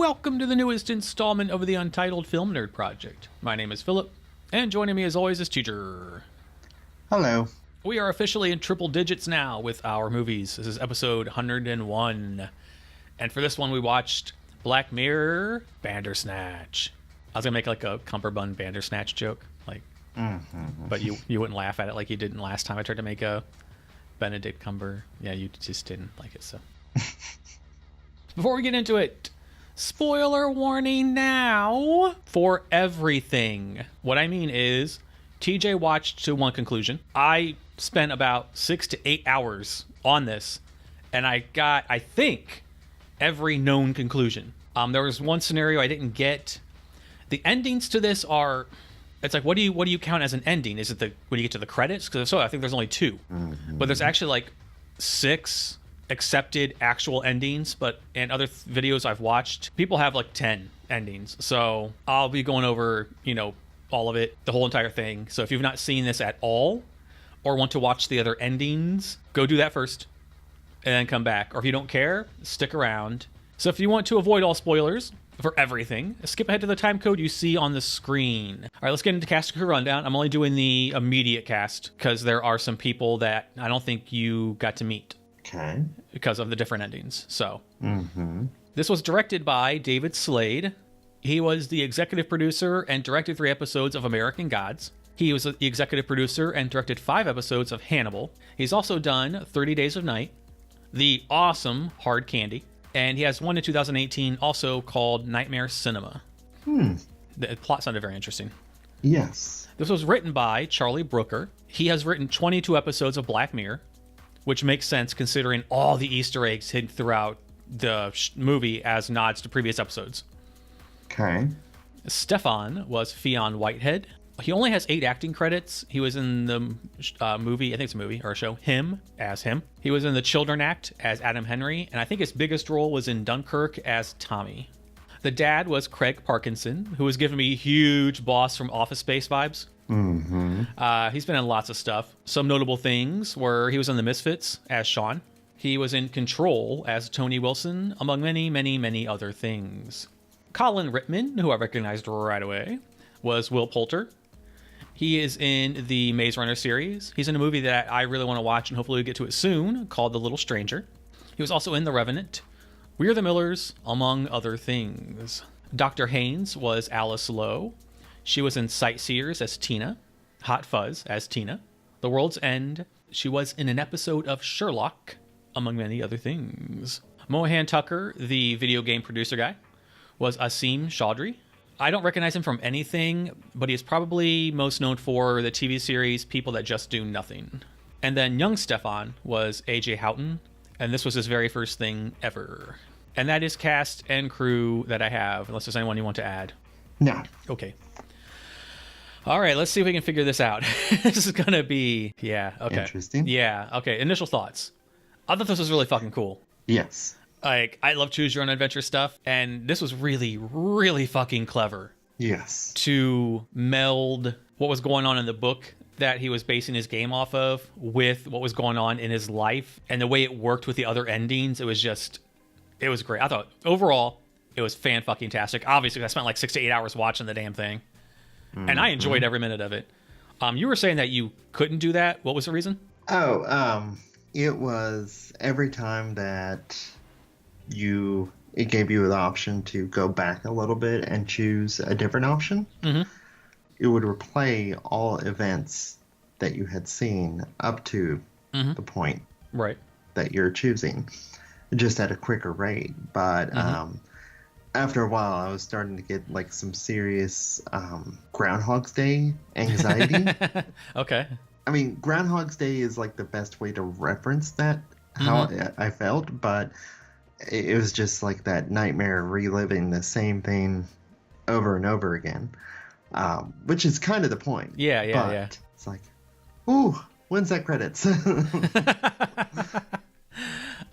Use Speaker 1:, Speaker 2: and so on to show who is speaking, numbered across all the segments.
Speaker 1: Welcome to the newest installment of the Untitled Film Nerd Project. My name is Philip, and joining me as always is Teacher.
Speaker 2: Hello.
Speaker 1: We are officially in triple digits now with our movies. This is episode 101. And for this one, we watched Black Mirror, Bandersnatch. I was going to make like a Cumberbund Bandersnatch joke, but you wouldn't laugh at it like you didn't last time I tried to make a Benedict Cumber. Yeah, you just didn't like it, so. Before we get into it, spoiler warning now for everything. What I mean is, TJ watched to one conclusion. I spent about 6 to 8 hours on this, and I got, I think, every known conclusion. There was one scenario I didn't get. The endings to this are, it's like, what do you count as an ending? Is it when you get to the credits? Because if so, I think there's only 2. But there's actually like 6 accepted actual endings, but in other videos I've watched, people have like 10 endings. So I'll be going over, all of it, the whole entire thing. So if you've not seen this at all or want to watch the other endings, go do that first and then come back. Or if you don't care, stick around. So if you want to avoid all spoilers for everything, skip ahead to the time code you see on the screen. All right, let's get into cast and crew rundown. I'm only doing the immediate cast because there are some people that I don't think you got to meet.
Speaker 2: Okay.
Speaker 1: Because of the different endings. So, This was directed by David Slade. He was the executive producer and directed 3 episodes of American Gods. He was the executive producer and directed 5 episodes of Hannibal. He's also done 30 Days of Night, the awesome Hard Candy, and he has one in 2018 also called Nightmare Cinema. The plot sounded very interesting.
Speaker 2: Yes.
Speaker 1: This was written by Charlie Brooker. He has written 22 episodes of Black Mirror, which makes sense considering all the Easter eggs hidden throughout the movie as nods to previous episodes.
Speaker 2: Okay.
Speaker 1: Stefan was Fionn Whitehead. He only has 8 acting credits. He was in the movie, I think it's a movie or a show, Him as him. He was in The Children Act as Adam Henry, and I think his biggest role was in Dunkirk as Tommy. The dad was Craig Parkinson, who was giving me huge Boss from Office Space vibes. He's been in lots of stuff. Some notable things were he was in The Misfits as Sean. He was in Control as Tony Wilson, among many, many, many other things. Colin Rittman, who I recognized right away, was Will Poulter. He is in the Maze Runner series. He's in a movie that I really want to watch, and hopefully we'll get to it soon, called The Little Stranger. He was also in The Revenant, We're the Millers, among other things. Dr. Haynes was Alice Lowe. She was in Sightseers as Tina, Hot Fuzz as Tina, The World's End. She was in an episode of Sherlock, among many other things. Mohan Tucker, the video game producer guy, was Asim Chaudhry. I don't recognize him from anything, but he is probably most known for the TV series People That Just Do Nothing. And then young Stefan was AJ Houghton, and this was his very first thing ever. And that is cast and crew that I have, unless there's anyone you want to add.
Speaker 2: No.
Speaker 1: Okay. All right, let's see if we can figure this out. This is going to be, okay.
Speaker 2: Interesting.
Speaker 1: Yeah, okay. Initial thoughts. I thought this was really fucking cool.
Speaker 2: Yes.
Speaker 1: Like, I love choose your own adventure stuff, and this was really, really fucking clever.
Speaker 2: Yes.
Speaker 1: To meld what was going on in the book that he was basing his game off of with what was going on in his life, and the way it worked with the other endings. It was great. I thought, overall, it was fan-fucking-tastic. Obviously, I spent like 6 to 8 hours watching the damn thing. And I enjoyed every minute of it. You were saying that you couldn't do that. What was the reason?
Speaker 2: It was every time that it gave you the option to go back a little bit and choose a different option. It would replay all events that you had seen up to the point that you're choosing, just at a quicker rate. But after a while, I was starting to get like some serious Groundhog's Day anxiety.
Speaker 1: Okay.
Speaker 2: I mean, Groundhog's Day is like the best way to reference that, how I felt, but it was just like that nightmare reliving the same thing over and over again, which is kind of the point.
Speaker 1: Yeah.
Speaker 2: It's like, ooh, when's that credits?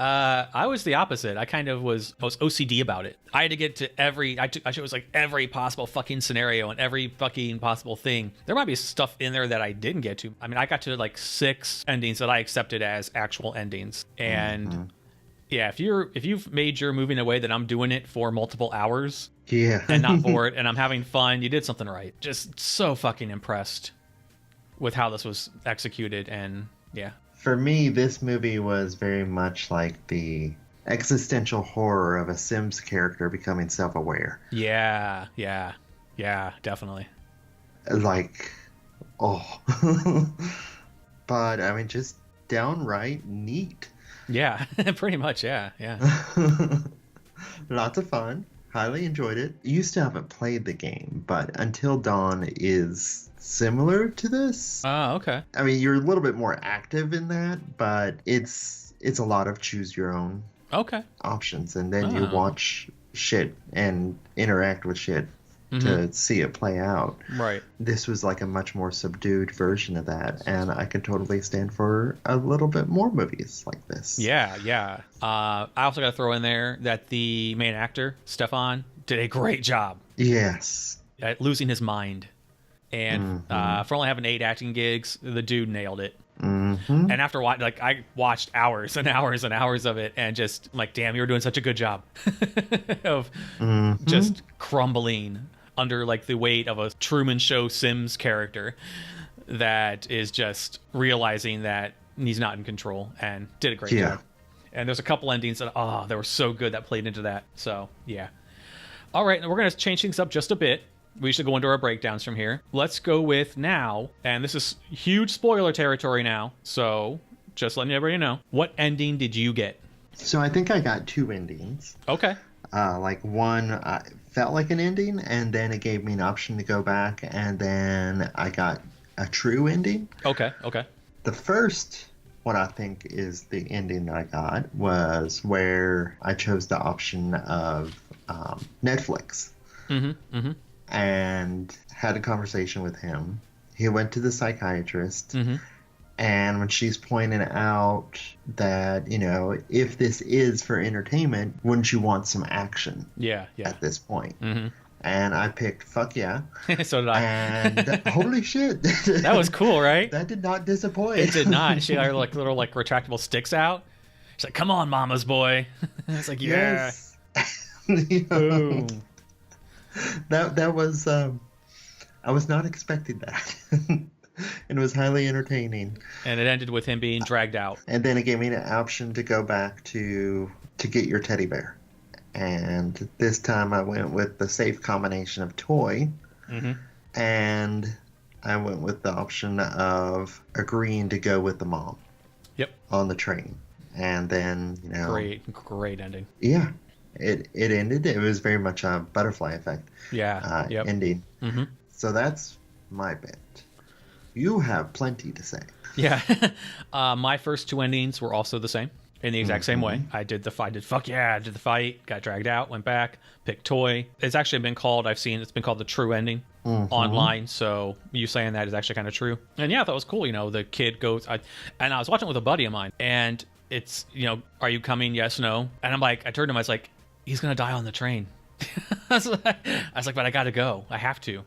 Speaker 1: I was the opposite. I was OCD about it. I had to get to it was like every possible fucking scenario and every fucking possible thing. There might be stuff in there that I didn't get to. I mean, I got to like 6 endings that I accepted as actual endings. And Yeah, if you've made your movie in a way that I'm doing it for multiple hours
Speaker 2: Yeah.
Speaker 1: and not bored and I'm having fun, you did something right. Just so fucking impressed with how this was executed, and yeah.
Speaker 2: For me, this movie was very much like the existential horror of a Sims character becoming self-aware.
Speaker 1: Yeah, definitely.
Speaker 2: Like, oh. But, I mean, just downright neat.
Speaker 1: Yeah, pretty much, yeah.
Speaker 2: Lots of fun. Highly enjoyed it. You still haven't played the game, but Until Dawn is similar to this.
Speaker 1: Oh, okay.
Speaker 2: I mean, you're a little bit more active in that, but it's a lot of choose your own options, and then you watch shit and interact with shit to see it play out.
Speaker 1: Right.
Speaker 2: This was like a much more subdued version of that, and I could totally stand for a little bit more movies like this.
Speaker 1: Yeah. I also got to throw in there that the main actor, Stefan, did a great job.
Speaker 2: Yes.
Speaker 1: At losing his mind. And for only having 8 acting gigs, the dude nailed it. And after I watched hours and hours and hours of it, and just like, damn, you were doing such a good job of just crumbling under like the weight of a Truman Show Sims character that is just realizing that he's not in control, and did a great job. And there's a couple endings that they were so good that played into that. So yeah. All right, we're gonna change things up just a bit. We should go into our breakdowns from here. Let's go with now, and this is huge spoiler territory now, so just letting everybody know. What ending did you get?
Speaker 2: So I think I got 2 endings.
Speaker 1: Okay.
Speaker 2: Like one felt like an ending, and then it gave me an option to go back, and then I got a true ending.
Speaker 1: Okay.
Speaker 2: The first, what I think is the ending that I got, was where I chose the option of Netflix. And had a conversation with him. He went to the psychiatrist, and when she's pointing out that, if this is for entertainment, wouldn't you want some action?
Speaker 1: Yeah.
Speaker 2: At this point. And I picked fuck yeah.
Speaker 1: So did I.
Speaker 2: And holy shit.
Speaker 1: That was cool, right?
Speaker 2: That did not disappoint.
Speaker 1: It did not. She had her like little like retractable sticks out. She's like, come on, mama's boy. It's like, yeah.
Speaker 2: Yes.
Speaker 1: Boom.
Speaker 2: That was I was not expecting that. It was highly entertaining.
Speaker 1: And it ended with him being dragged out.
Speaker 2: And then it gave me an option to go back to get your teddy bear. And this time I went with the safe combination of toy. And I went with the option of agreeing to go with the mom.
Speaker 1: Yep.
Speaker 2: On the train. And then,
Speaker 1: Great ending.
Speaker 2: Yeah. It ended. It was very much a butterfly effect.
Speaker 1: Yeah.
Speaker 2: Ending. So that's my bit. You have plenty to say.
Speaker 1: Yeah. My first 2 endings were also the same, in the exact same way. I did the fight. Did the fight. Got dragged out. Went back. Picked toy. It's actually been called. It's been called the true ending online. So you saying that is actually kind of true. And yeah, I thought it was cool. The kid goes. And I was watching it with a buddy of mine, and it's are you coming? Yes, no. And I'm like, I turned to him. I was like, he's gonna die on the train. I was like, but I gotta go. I have to.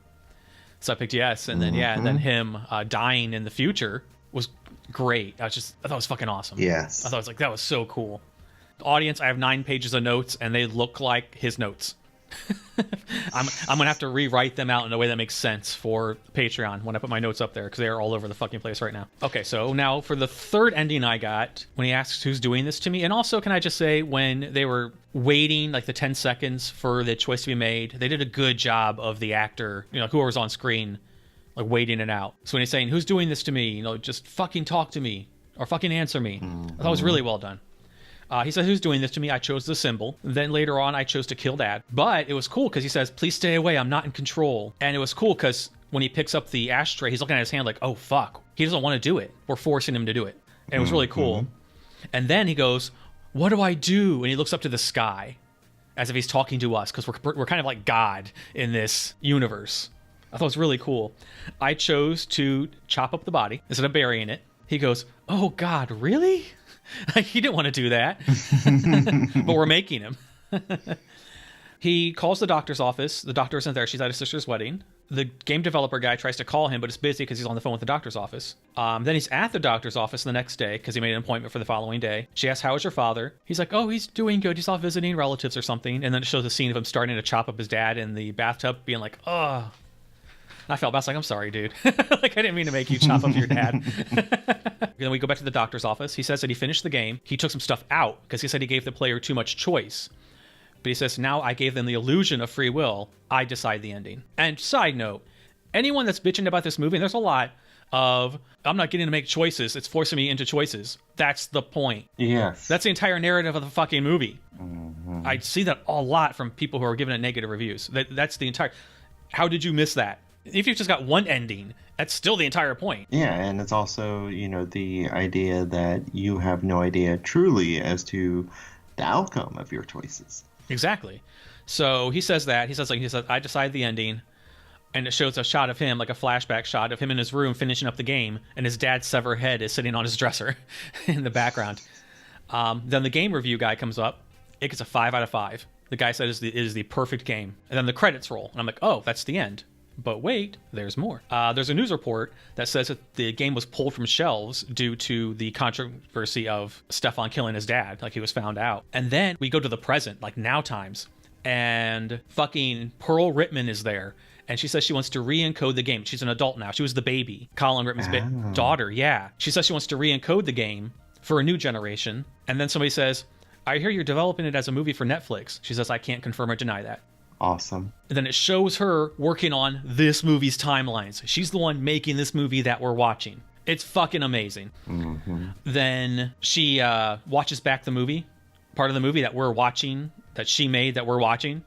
Speaker 1: So I picked yes, and then and then him dying in the future was great. I thought it was fucking awesome.
Speaker 2: Yes.
Speaker 1: I thought it was like, that was so cool. The audience, I have 9 pages of notes, and they look like his notes. I'm gonna have to rewrite them out in a way that makes sense for Patreon when I put my notes up there, because they are all over the fucking place right now. Okay, so now for the third ending I got, when he asks who's doing this to me, and also can I just say, when they were waiting like the 10 seconds for the choice to be made, they did a good job of the actor, whoever was on screen, like waiting it out. So when he's saying who's doing this to me, just fucking talk to me or fucking answer me. I thought it was really well done. He said, who's doing this to me? I chose the symbol. Then later on, I chose to kill Dad. But it was cool because he says, please stay away. I'm not in control. And it was cool because when he picks up the ashtray, he's looking at his hand like, oh, fuck. He doesn't want to do it. We're forcing him to do it. And it was really cool. And then he goes, what do I do? And he looks up to the sky as if he's talking to us, because we're kind of like God in this universe. I thought it was really cool. I chose to chop up the body instead of burying it. He goes, oh, God, really? He didn't want to do that, but we're making him. He calls the doctor's office. The doctor isn't there. She's at his sister's wedding. The game developer guy tries to call him, but it's busy because he's on the phone with the doctor's office. Then he's at the doctor's office the next day because he made an appointment for the following day. She asks, how is your father? He's like, oh, he's doing good. He's off visiting relatives or something. And then it shows a scene of him starting to chop up his dad in the bathtub, being like, oh. I felt bad. I was like, I'm sorry, dude. Like, I didn't mean to make you chop up your dad. Then we go back to the doctor's office. He says that he finished the game. He took some stuff out because he said he gave the player too much choice. But he says, now I gave them the illusion of free will. I decide the ending. And side note, anyone that's bitching about this movie, and there's a lot of, I'm not getting to make choices. It's forcing me into choices. That's the point.
Speaker 2: Yes.
Speaker 1: That's the entire narrative of the fucking movie. Mm-hmm. I see that a lot from people who are giving it negative reviews. That's the entire... How did you miss that? If you've just got one ending, that's still the entire point.
Speaker 2: Yeah, and it's also, the idea that you have no idea truly as to the outcome of your choices.
Speaker 1: Exactly. So he says that. He says, I decide the ending, and it shows a shot of him, like a flashback shot of him in his room finishing up the game, and his dad's severed head is sitting on his dresser in the background. Then the game review guy comes up. It gets a 5 out of 5. The guy said it is the perfect game. And then the credits roll, and I'm like, oh, that's the end. But wait, there's more. There's a news report that says that the game was pulled from shelves due to the controversy of Stefan killing his dad, like he was found out. And then we go to the present, like now times, and fucking Pearl Rittman is there. And she says she wants to re-encode the game. She's an adult now. She was the baby, Colin Rittman's daughter, yeah. She says she wants to re-encode the game for a new generation. And then somebody says, I hear you're developing it as a movie for Netflix. She says, I can't confirm or deny that.
Speaker 2: Awesome.
Speaker 1: And then it shows her working on this movie's timelines. She's the one making this movie that we're watching. It's fucking amazing. Mm-hmm. Then she watches back the movie, part of the movie that we're watching, that she made that we're watching,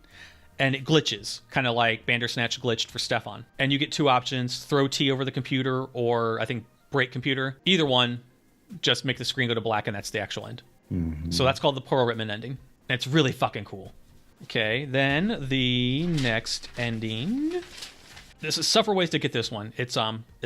Speaker 1: and it glitches, kind of like Bandersnatch glitched for Stefan. And you get two options, throw T over the computer or I think break computer. Either one, just make the screen go to black and that's the actual end. Mm-hmm. So that's called the Pearl Rittman ending. And it's really fucking cool. Okay, then the next ending. This is several ways to get this one. It's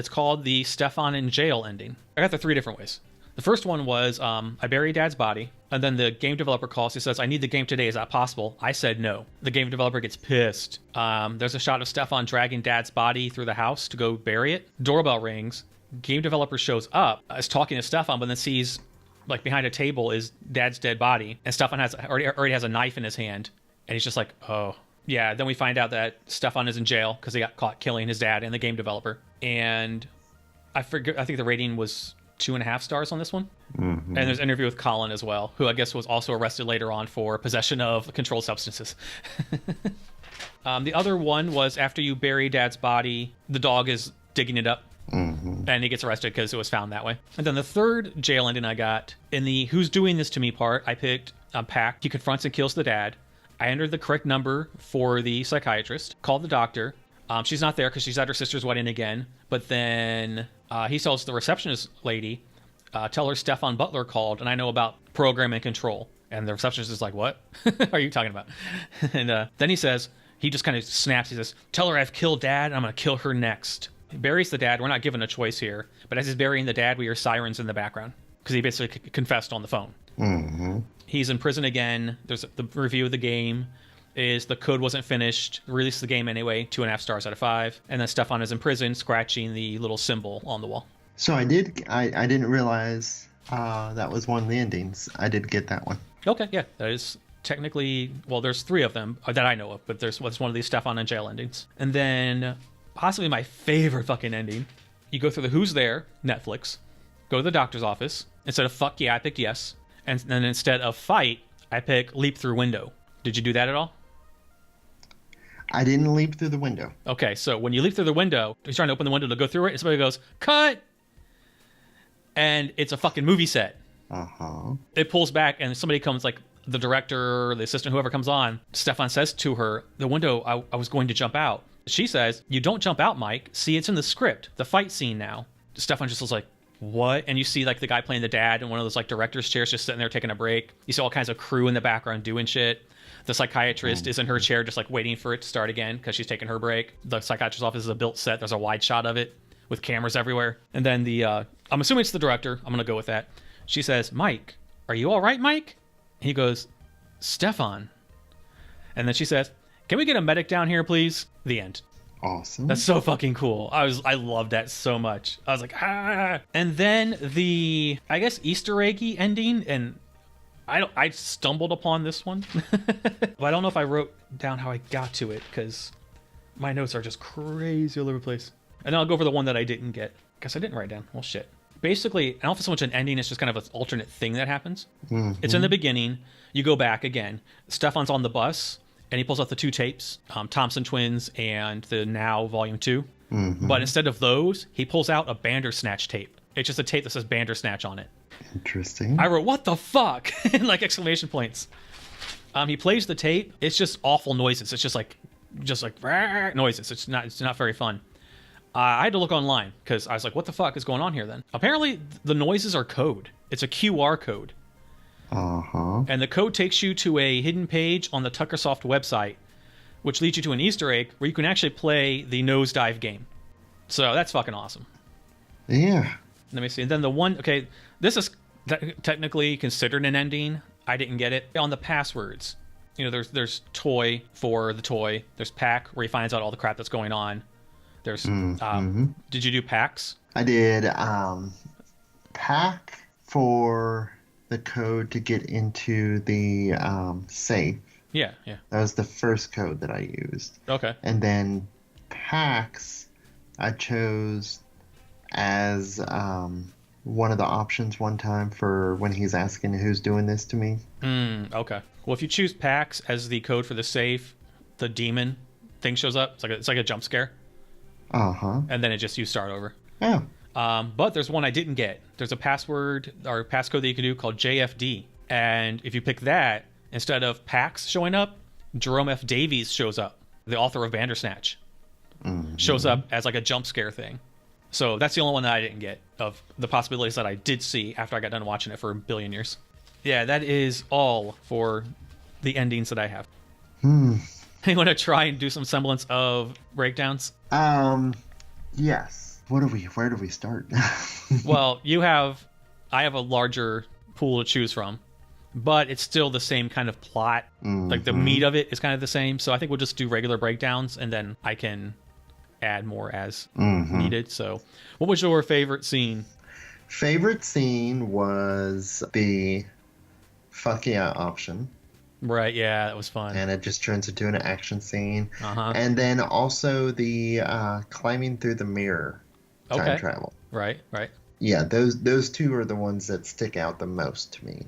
Speaker 1: called the Stefan in jail ending. I got the 3 different ways. The first one was I bury Dad's body, and then the game developer calls. He says, I need the game today. Is that possible? I said no. The game developer gets pissed. There's a shot of Stefan dragging Dad's body through the house to go bury it. Doorbell rings. Game developer shows up, is talking to Stefan, but then sees, like, behind a table is Dad's dead body, and Stefan already has a knife in his hand. And he's just like, oh. Yeah, then we find out that Stefan is in jail because he got caught killing his dad and the game developer. And I think the rating was 2.5 stars on this one. Mm-hmm. And there's an interview with Colin as well, who I guess was also arrested later on for possession of controlled substances. The other one was after you bury Dad's body, the dog is digging it up. Mm-hmm. And he gets arrested because it was found that way. And then the third jail ending I got, in the who's doing this to me part, I picked Pack. He confronts and kills the dad. I entered the correct number for the psychiatrist, called the doctor. She's not there because she's at her sister's wedding again. But then he tells the receptionist lady, tell her Stefan Butler called and I know about program and control. And the receptionist is like, what are you talking about? And then he says, he just kind of snaps. He says, tell her I've killed Dad and I'm going to kill her next. He buries the dad. We're not given a choice here. But as he's burying the dad, we hear sirens in the background because he basically confessed on the phone. Mm-hmm. He's in prison again. There's the review of the game is the code wasn't finished. Released the game anyway, 2.5 stars out of 5. And then Stefan is in prison, scratching the little symbol on the wall.
Speaker 2: So I didn't realize that was one of the endings. I did get that one.
Speaker 1: Okay, yeah, that is technically, well, there's 3 of them that I know of, but there's one of these Stefan in jail endings. And then possibly my favorite fucking ending. You go through the Who's There, Netflix, go to the doctor's office. Instead of fuck yeah, I picked yes. And then instead of fight, I pick leap through window. Did you do that at all?
Speaker 2: I didn't leap through the window.
Speaker 1: Okay, so when you leap through the window, he's trying to open the window to go through it, and somebody goes, cut! And it's a fucking movie set. Uh-huh. It pulls back, and somebody comes, like, the director, or the assistant, whoever comes on. Stefan says to her, the window, I was going to jump out. She says, you don't jump out, Mike. See, it's in the script. The fight scene now. Stefan just was like, what? And you see like the guy playing the dad in one of those like director's chairs just sitting there taking a break. You see all kinds of crew in the background doing shit. The psychiatrist is in her chair just like waiting for it to start again because she's taking her break. The psychiatrist's office is a built set. There's a wide shot of it with cameras everywhere. And then I'm assuming it's the director. I'm going to go with that. She says, Mike, are you all right, Mike? And he goes, Stefan. And then she says, can we get a medic down here, please? The end.
Speaker 2: Awesome.
Speaker 1: That's so fucking cool. I loved that so much. I was like, ah. And then the, I guess, Easter eggy ending, and I stumbled upon this one. But I don't know if I wrote down how I got to it, because my notes are just crazy all over the place. And then I'll go over the one that I didn't get. Guess I didn't write down. Well, shit. Basically, I don't know if it's so much an ending, it's just kind of an alternate thing that happens. It's in the beginning. You go back again. Stefan's on the bus, and he pulls out the 2 tapes, Thompson Twins and the Now Volume 2. But instead of those, he pulls out a Bandersnatch tape. It's just a tape that says Bandersnatch on it.
Speaker 2: Interesting.
Speaker 1: I wrote, what the fuck? And like exclamation points. He plays the tape. It's just awful noises. It's just like noises. It's not very fun. I had to look online because I was like, what the fuck is going on here then? Apparently, the noises are code. It's a QR code. And the code takes you to a hidden page on the Tuckersoft website, which leads you to an Easter egg where you can actually play the nosedive game. So that's fucking awesome.
Speaker 2: Yeah.
Speaker 1: Let me see. And then the one, okay, this is technically considered an ending. I didn't get it. On the passwords, you know, there's toy for the toy. There's pack where he finds out all the crap that's going on. There's, did you do packs?
Speaker 2: I did pack for the code to get into the safe.
Speaker 1: Yeah.
Speaker 2: That was the first code that I used.
Speaker 1: Okay.
Speaker 2: And then packs, I chose as one of the options one time for when he's asking who's doing this to me.
Speaker 1: Okay. Well, if you choose packs as the code for the safe, the demon thing shows up. It's like a jump scare. And then you start over.
Speaker 2: Yeah.
Speaker 1: But there's one I didn't get. There's a password or passcode that you can do called JFD. And if you pick that, instead of Pax showing up, Jerome F. Davies shows up, the author of Bandersnatch. Shows up as like a jump scare thing. So that's the only one that I didn't get of the possibilities that I did see after I got done watching it for a billion years. Yeah, that is all for the endings that I have. You want to try and do some semblance of breakdowns?
Speaker 2: Yes. Where do we start?
Speaker 1: Well, I have a larger pool to choose from, but it's still the same kind of plot. Like the meat of it is kind of the same. So I think we'll just do regular breakdowns and then I can add more as needed. So what was your favorite scene?
Speaker 2: Favorite scene was the fuck yeah option.
Speaker 1: Right, yeah, that was fun.
Speaker 2: And it just turns into an action scene.
Speaker 1: Uh-huh.
Speaker 2: And then also the climbing through the mirror time travel.
Speaker 1: Right.
Speaker 2: Yeah, those two are the ones that stick out the most to me.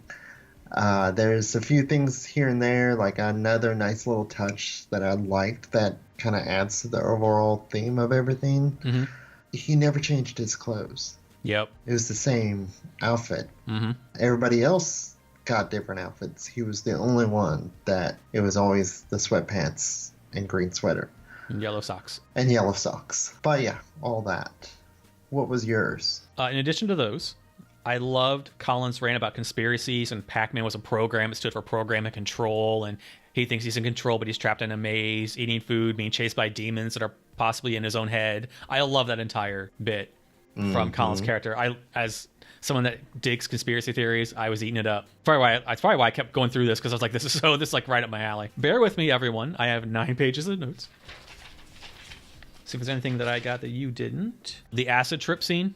Speaker 2: There's a few things here and there, like another nice little touch that I liked that kind of adds to the overall theme of everything.
Speaker 1: Mm-hmm.
Speaker 2: He never changed his clothes.
Speaker 1: Yep.
Speaker 2: It was the same outfit.
Speaker 1: Mm-hmm.
Speaker 2: Everybody else got different outfits. He was the only one that it was always the sweatpants and green sweater.
Speaker 1: And yellow socks.
Speaker 2: But yeah, all that. What was yours?
Speaker 1: In addition to those, I loved Colin's rant about conspiracies and Pac-Man was a program. It stood for program and control, and he thinks he's in control, but he's trapped in a maze, eating food, being chased by demons that are possibly in his own head. I love that entire bit from Colin's character. As someone that digs conspiracy theories, I was eating it up. That's probably why I kept going through this, because I was like, this is like right up my alley. Bear with me, everyone. I have 9 pages of notes. See if there's anything that I got that you didn't. The acid trip scene.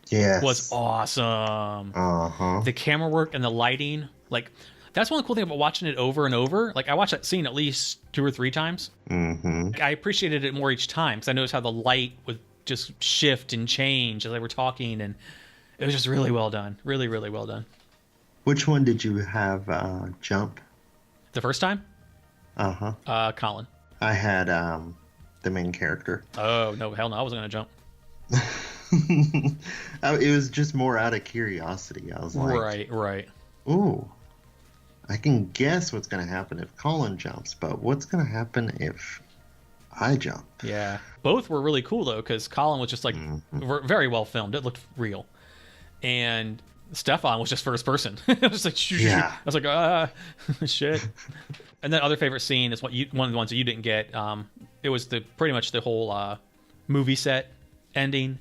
Speaker 2: Yes.
Speaker 1: Was awesome. The camera work and the lighting, like that's one of the cool things about watching it over and over. Like I watched that scene at least 2 or 3 times. Like, I appreciated it more each time because I noticed how the light would just shift and change as they were talking, and it was just really well done. Really, really well done.
Speaker 2: Which one did you have jump?
Speaker 1: The first time? Colin.
Speaker 2: I had the main character.
Speaker 1: Oh no, hell no! I wasn't gonna jump.
Speaker 2: It was just more out of curiosity. I was like,
Speaker 1: right.
Speaker 2: Ooh, I can guess what's going to happen if Colin jumps, but what's going to happen if I jump?
Speaker 1: Yeah, both were really cool though, because Colin was just like very well filmed. It looked real, and Stefan was just first person. It was just like, yeah. I was like, shit. And then other favorite scene is one of the ones that you didn't get. It was pretty much the whole movie set ending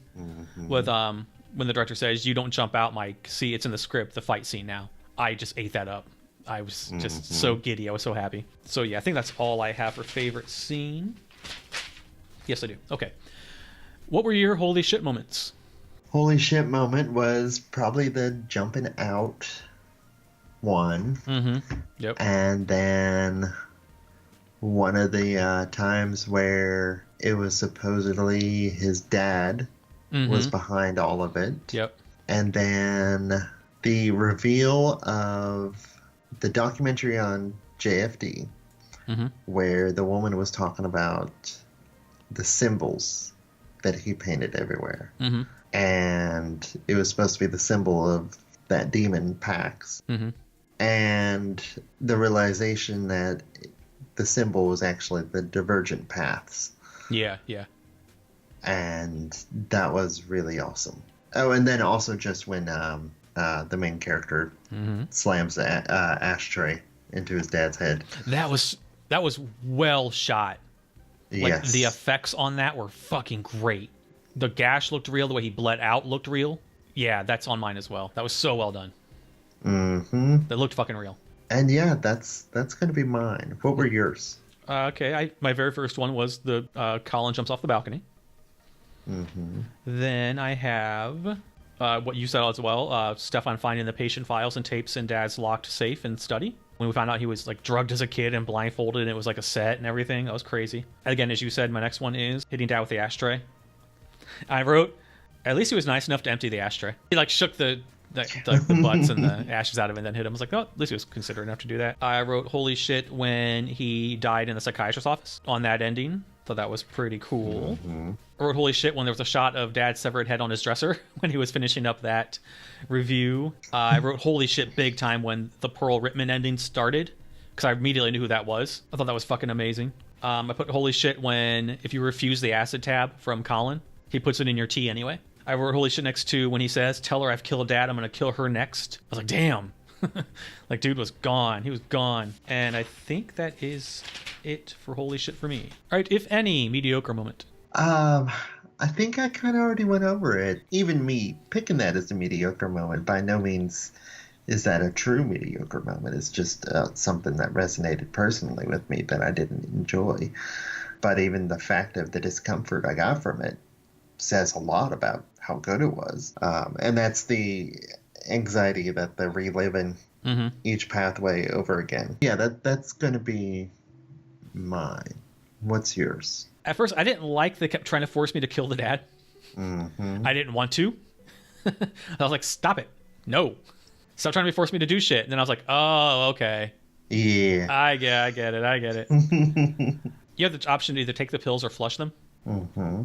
Speaker 1: with when the director says, "You don't jump out, Mike. See, it's in the script, the fight scene now." I just ate that up. I was just so giddy. I was so happy. So yeah, I think that's all I have for favorite scene. Yes, I do. Okay. What were your holy shit moments?
Speaker 2: Holy shit moment was probably the jumping out one.
Speaker 1: Mm-hmm. Yep.
Speaker 2: And then one of the times where it was supposedly his dad was behind all of it.
Speaker 1: Yep.
Speaker 2: And then the reveal of the documentary on JFD, where the woman was talking about the symbols that he painted everywhere. And it was supposed to be the symbol of that demon Pax. And the realization that the symbol was actually the divergent paths.
Speaker 1: Yeah, yeah.
Speaker 2: And that was really awesome. Oh, and then also just when the main character slams the ashtray into his dad's head.
Speaker 1: That was well shot. Like,
Speaker 2: Yes.
Speaker 1: the effects on that were fucking great. The gash looked real. The way he bled out looked real. Yeah, that's on mine as well. That was so well done. That looked fucking real.
Speaker 2: And yeah, that's going to be mine. What were yours?
Speaker 1: Okay, my very first one was the Colin jumps off the balcony. Then I have what you said as well, Stefan finding the patient files and tapes in Dad's locked safe and study. When we found out he was like drugged as a kid and blindfolded and it was like a set and everything. That was crazy. Again, as you said, my next one is hitting Dad with the ashtray. I wrote, at least he was nice enough to empty the ashtray. He like shook the butts and the ashes out of it and then hit him. I was like, oh, at least he was considerate enough to do that. I wrote, holy shit, when he died in the psychiatrist's office on that ending. Thought that was pretty cool. I wrote, holy shit, when there was a shot of Dad's severed head on his dresser when he was finishing up that review. I wrote, holy shit, big time when the Pearl Rittman ending started, because I immediately knew who that was. I thought that was fucking amazing. I put holy shit when if you refuse the acid tab from Colin, he puts it in your tea anyway. I wrote holy shit next to when he says, tell her I've killed Dad, I'm going to kill her next. I was like, damn. Like, dude was gone. He was gone. And I think that is it for holy shit for me. All right, if any, mediocre moment.
Speaker 2: I think I kind of already went over it. Even me picking that as a mediocre moment, by no means is that a true mediocre moment. It's just something that resonated personally with me that I didn't enjoy. But even the fact of the discomfort I got from it says a lot about how good it was. And that's the anxiety that they're reliving each pathway over again. Yeah, that's going to be mine. What's yours?
Speaker 1: At first, I didn't like they kept trying to force me to kill the dad. I didn't want to. I was like, stop it. No. Stop trying to force me to do shit. And then I was like, oh, okay.
Speaker 2: Yeah.
Speaker 1: I get it. You have the option to either take the pills or flush them.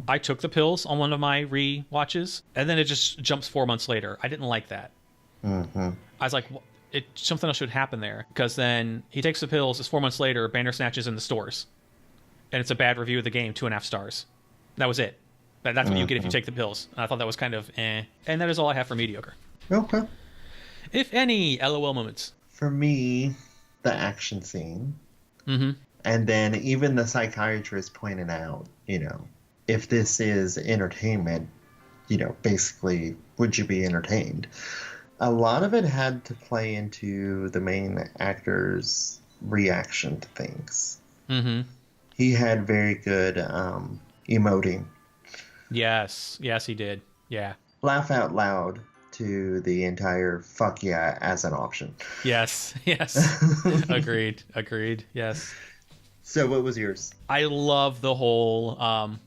Speaker 1: I took the pills on one of my re-watches, and then it just jumps 4 months later. I didn't like that. I was like, something else should happen there, because then he takes the pills. It's 4 months later. Bandersnatch is in the stores, and it's a bad review of the game, 2.5 stars. That was it. That's what you get if you take the pills. And I thought that was kind of eh. And that is all I have for mediocre.
Speaker 2: Okay.
Speaker 1: If any, LOL moments.
Speaker 2: For me, the action scene. And then even the psychiatrist pointing out, if this is entertainment, basically, would you be entertained? A lot of it had to play into the main actor's reaction to things. He had very good emoting.
Speaker 1: Yes, he did. Yeah.
Speaker 2: Laugh out loud to the entire fuck yeah as an option.
Speaker 1: Yes. Agreed. Yes.
Speaker 2: So what was yours?
Speaker 1: I love the whole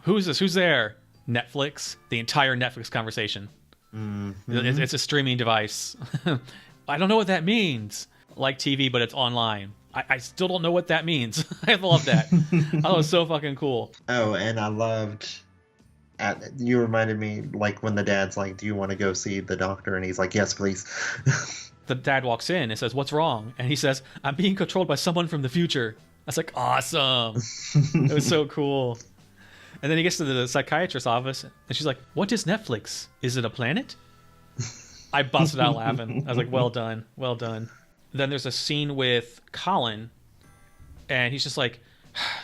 Speaker 1: who's this? Who's there? Netflix. The entire Netflix conversation. It's a streaming device. I don't know what that means. Like TV, but it's online. I still don't know what that means. I love that. I thought it was so fucking cool.
Speaker 2: Oh, and I loved... you reminded me, like, when the dad's like, do you want to go see the doctor? And he's like, yes, please.
Speaker 1: The dad walks in and says, what's wrong? And he says, I'm being controlled by someone from the future. I was like, awesome. It was so cool. And then he gets to the psychiatrist's office, and she's like, what is Netflix? Is it a planet? I busted out laughing. I was like, well done. Then there's a scene with Colin, and he's just like,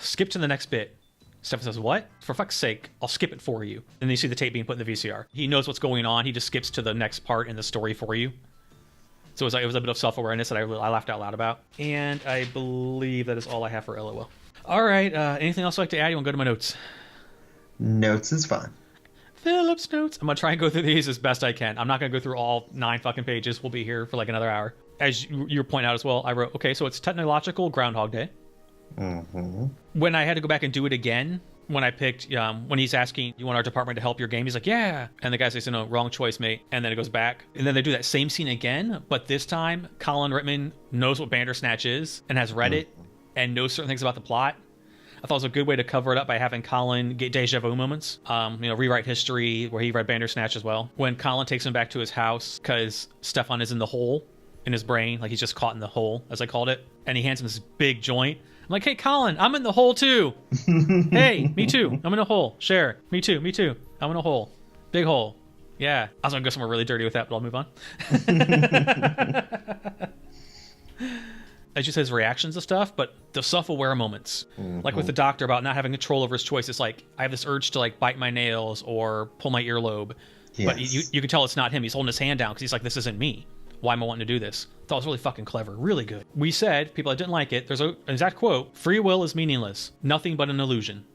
Speaker 1: skip to the next bit. Stefan says, what? For fuck's sake, I'll skip it for you. And then you see the tape being put in the VCR. He knows what's going on. He just skips to the next part in the story for you. So it was a bit of self-awareness that I laughed out loud about. And I believe that is all I have for LOL. All right. Anything else you'd like to add? You want to go to my notes?
Speaker 2: Notes is fine.
Speaker 1: Philip's notes. I'm going to try and go through these as best I can. I'm not going to go through all 9 fucking pages. We'll be here for like another hour. As you point out as well, I wrote, okay, so it's technological Groundhog Day.
Speaker 2: Mm-hmm.
Speaker 1: When I had to go back and do it again, when I picked, when he's asking, you want our department to help your game? He's like, yeah. And the guy says, no, wrong choice, mate. And then it goes back. And then they do that same scene again. But this time, Colin Rittman knows what Bandersnatch is and has read it and knows certain things about the plot. I thought it was a good way to cover it up by having Colin get deja vu moments, rewrite history where he read Bandersnatch as well. When Colin takes him back to his house because Stefan is in the hole in his brain, like he's just caught in the hole, as I called it, and he hands him this big joint. I'm like, hey, Colin, I'm in the hole too. Hey, me too. I'm in a hole. Share. Me too. I'm in a hole. Big hole. Yeah. I was going to go somewhere really dirty with that, but I'll move on. As you said, his reactions to stuff, but the self-aware moments, like with the doctor about not having control over his choice. It's like, I have this urge to like bite my nails or pull my earlobe, but you can tell it's not him. He's holding his hand down because he's like, this isn't me. Why am I wanting to do this? I thought it was really fucking clever. Really good. We said, people that didn't like it, there's an exact quote, free will is meaningless. Nothing but an illusion.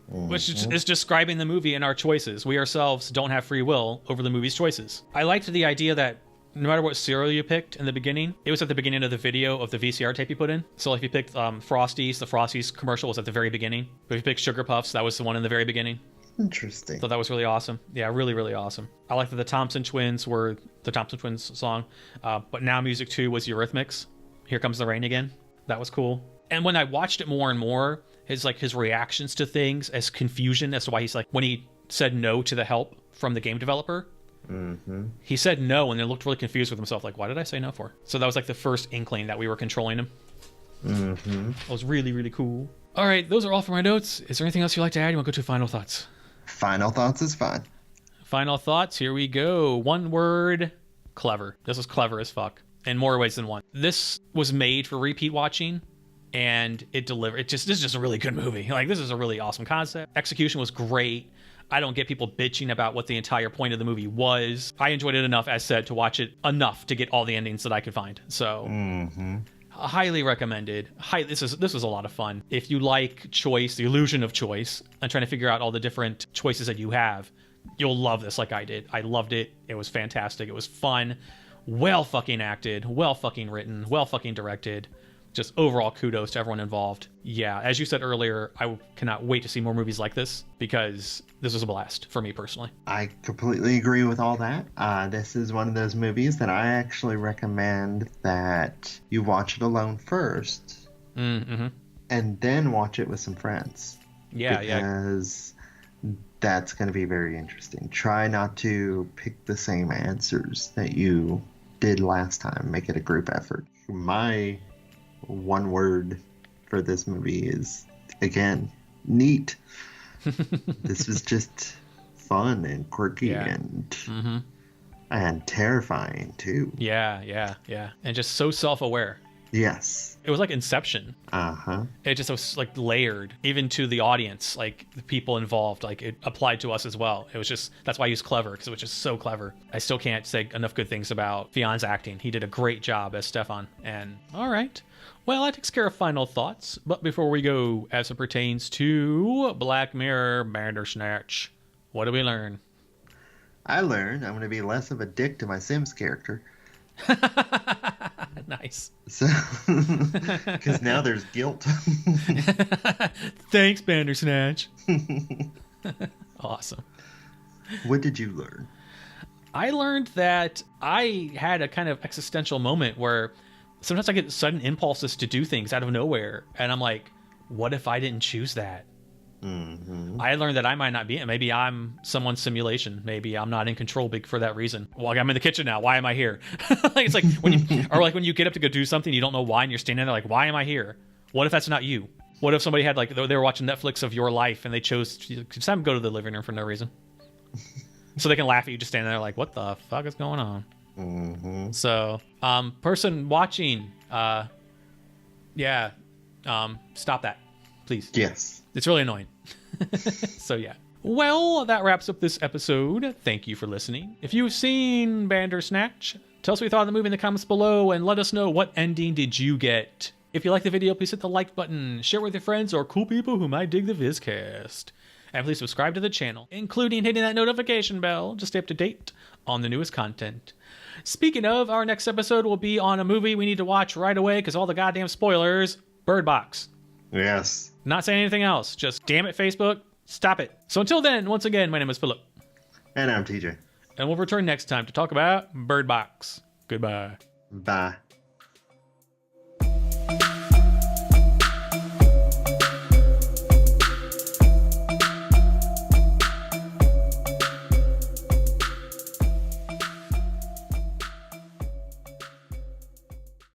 Speaker 1: Which is describing the movie and our choices. We ourselves don't have free will over the movie's choices. I liked the idea that no matter what cereal you picked in the beginning, it was at the beginning of the video of the VCR tape you put in. So if you picked Frosties, the Frosties commercial was at the very beginning. But if you picked Sugar Puffs, that was the one in the very beginning.
Speaker 2: Interesting.
Speaker 1: So that was really awesome. Yeah, really, really awesome. I like that the Thompson Twins were the Thompson Twins song. But now music 2 was Eurythmics. Here Comes the Rain Again. That was cool. And when I watched it more and more, his reactions to things as confusion as to why he's like, when he said no to the help from the game developer, he said no and then looked really confused with himself, like, why did I say no for? So that was like the first inkling that we were controlling him. That was really, really cool. All right, those are all for my notes. Is there anything else you'd like to add? You want to go to final thoughts?
Speaker 2: Final thoughts is fine.
Speaker 1: Final thoughts, here we go. One word, clever. This was clever as fuck in more ways than one. This was made for repeat watching, and it delivered. This is just a really good movie. Like, this is a really awesome concept. Execution was great. I don't get people bitching about what the entire point of the movie was. I enjoyed it enough, as said, to watch it enough to get all the endings that I could find. So, highly recommended. This was a lot of fun. If you like choice, the illusion of choice, and trying to figure out all the different choices that you have, you'll love this like I did. I loved it. It was fantastic. It was fun. Well fucking acted. Well fucking written. Well fucking directed. Just overall kudos to everyone involved. Yeah, as you said earlier, I cannot wait to see more movies like this because this was a blast for me personally.
Speaker 2: I completely agree with all that. This is one of those movies that I actually recommend that you watch it alone first and then watch it with some friends.
Speaker 1: Yeah,
Speaker 2: because that's going to be very interesting. Try not to pick the same answers that you did last time. Make it a group effort. My one word for this movie is, again, neat. This was just fun and quirky and terrifying too.
Speaker 1: Yeah. And just so self-aware.
Speaker 2: Yes.
Speaker 1: It was like Inception. It just was like layered, even to the audience, like the people involved, like it applied to us as well. It was just, that's why he was clever, because it was just so clever. I still can't say enough good things about Fion's acting. He did a great job as Stefan. And all right. Well, that takes care of final thoughts. But before we go, as it pertains to Black Mirror Bandersnatch, what did we learn?
Speaker 2: I learned I'm going to be less of a dick to my Sims character.
Speaker 1: Nice.
Speaker 2: So, because now there's guilt.
Speaker 1: Thanks, Bandersnatch. Awesome.
Speaker 2: What did you learn?
Speaker 1: I learned that I had a kind of existential moment where sometimes I get sudden impulses to do things out of nowhere, and I'm like, what if I didn't choose that? I learned that I might not be, maybe I'm someone's simulation. Maybe I'm not in control for that reason. Well, I'm in the kitchen now. Why am I here? Like, it's like when you get up to go do something, you don't know why, and you're standing there like, why am I here? What if that's not you? What if somebody had, like, they were watching Netflix of your life and they chose to just have them go to the living room for no reason? So they can laugh at you just standing there like, what the fuck is going on? So, person watching, stop that, please.
Speaker 2: Yes.
Speaker 1: It's really annoying. So yeah. Well, that wraps up this episode. Thank you for listening. If you've seen Bandersnatch, tell us what you thought of the movie in the comments below and let us know what ending did you get If you like the video, please hit the like button, share it with your friends or cool people who might dig the Vizcast. And please subscribe to the channel, including hitting that notification bell to stay up to date on the newest content. Speaking of, our next episode will be on a movie we need to watch right away because all the goddamn spoilers. Bird Box.
Speaker 2: Yes.
Speaker 1: Not saying anything else. Just damn it, Facebook. Stop it. So until then, once again, my name is Philip.
Speaker 2: And I'm TJ.
Speaker 1: And we'll return next time to talk about Bird Box. Goodbye.
Speaker 2: Bye.